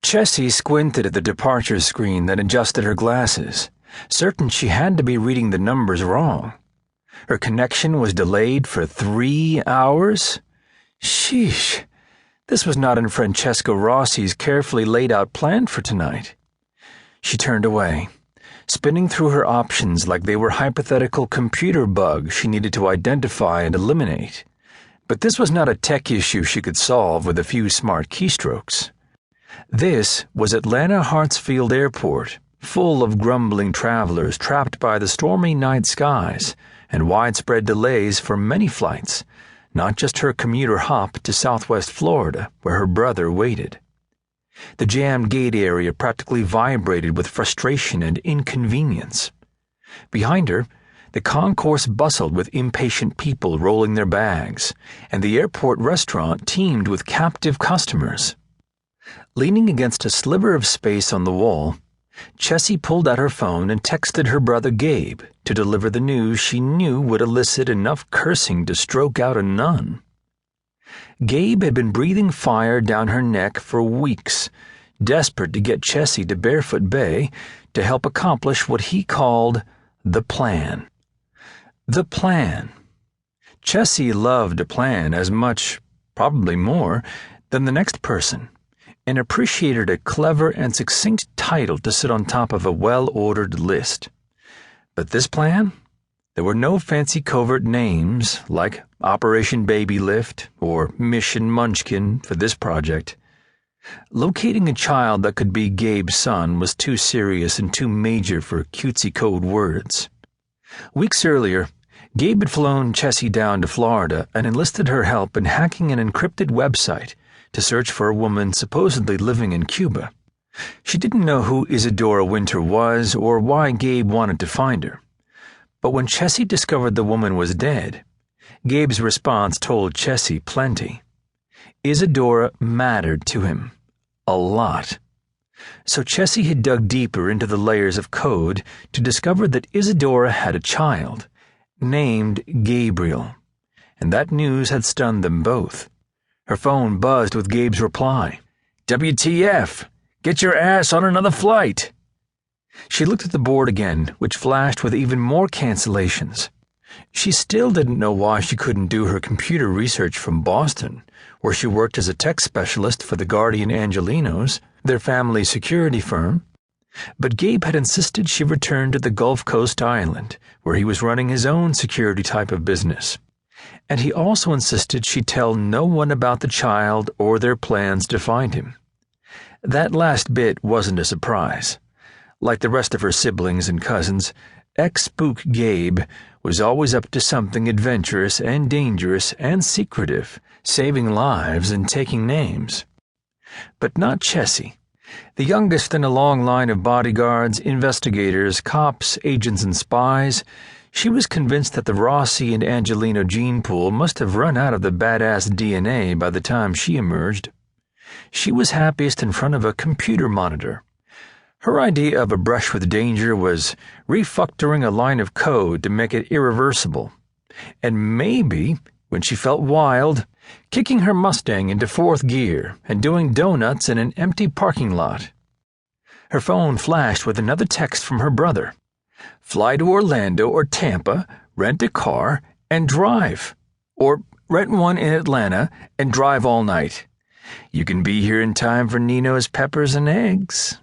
Chessie squinted at the departure screen, then adjusted her glasses, certain she had to be reading the numbers wrong. Her connection was delayed for 3 hours? Sheesh. This was not in Francesca Rossi's carefully laid out plan for tonight. She turned away, spinning through her options like they were hypothetical computer bugs she needed to identify and eliminate. But this was not a tech issue she could solve with a few smart keystrokes. This was Atlanta Hartsfield Airport, full of grumbling travelers trapped by the stormy night skies and widespread delays for many flights, not just her commuter hop to Southwest Florida, where her brother waited. The jammed gate area practically vibrated with frustration and inconvenience. Behind her, the concourse bustled with impatient people rolling their bags, and the airport restaurant teemed with captive customers. Leaning against a sliver of space on the wall, Chessie pulled out her phone and texted her brother Gabe to deliver the news she knew would elicit enough cursing to stroke out a nun. Gabe had been breathing fire down her neck for weeks, desperate to get Chessie to Barefoot Bay to help accomplish what he called the plan. The plan. Chessie loved a plan as much, probably more, than the next person, and appreciated a clever and succinct title to sit on top of a well-ordered list. But this plan? There were no fancy covert names like Operation Baby Lift or Mission Munchkin for this project. Locating a child that could be Gabe's son was too serious and too major for cutesy code words. Weeks earlier, Gabe had flown Chessie down to Florida and enlisted her help in hacking an encrypted website to search for a woman supposedly living in Cuba. She didn't know who Isadora Winter was or why Gabe wanted to find her. But when Chessie discovered the woman was dead, Gabe's response told Chessie plenty. Isadora mattered to him. A lot. So Chessie had dug deeper into the layers of code to discover that Isadora had a child, named Gabriel, and that news had stunned them both. Her phone buzzed with Gabe's reply. WTF! Get your ass on another flight! She looked at the board again, which flashed with even more cancellations. She still didn't know why she couldn't do her computer research from Boston, where she worked as a tech specialist for the Guardian Angelinos, their family security firm. But Gabe had insisted she return to the Gulf Coast island, where he was running his own security type of business. And he also insisted she tell no one about the child or their plans to find him. That last bit wasn't a surprise. Like the rest of her siblings and cousins, ex-spook Gabe was always up to something adventurous and dangerous and secretive, saving lives and taking names. But not Chessie. The youngest in a long line of bodyguards, investigators, cops, agents, and spies, she was convinced that the Rossi and Angelino gene pool must have run out of the badass DNA by the time she emerged. She was happiest in front of a computer monitor. Her idea of a brush with danger was refactoring a line of code to make it irreversible, and maybe, when she felt wild, kicking her Mustang into fourth gear and doing donuts in an empty parking lot. Her phone flashed with another text from her brother. Fly to Orlando or Tampa, rent a car, and drive. Or rent one in Atlanta and drive all night. You can be here in time for Nino's peppers and eggs.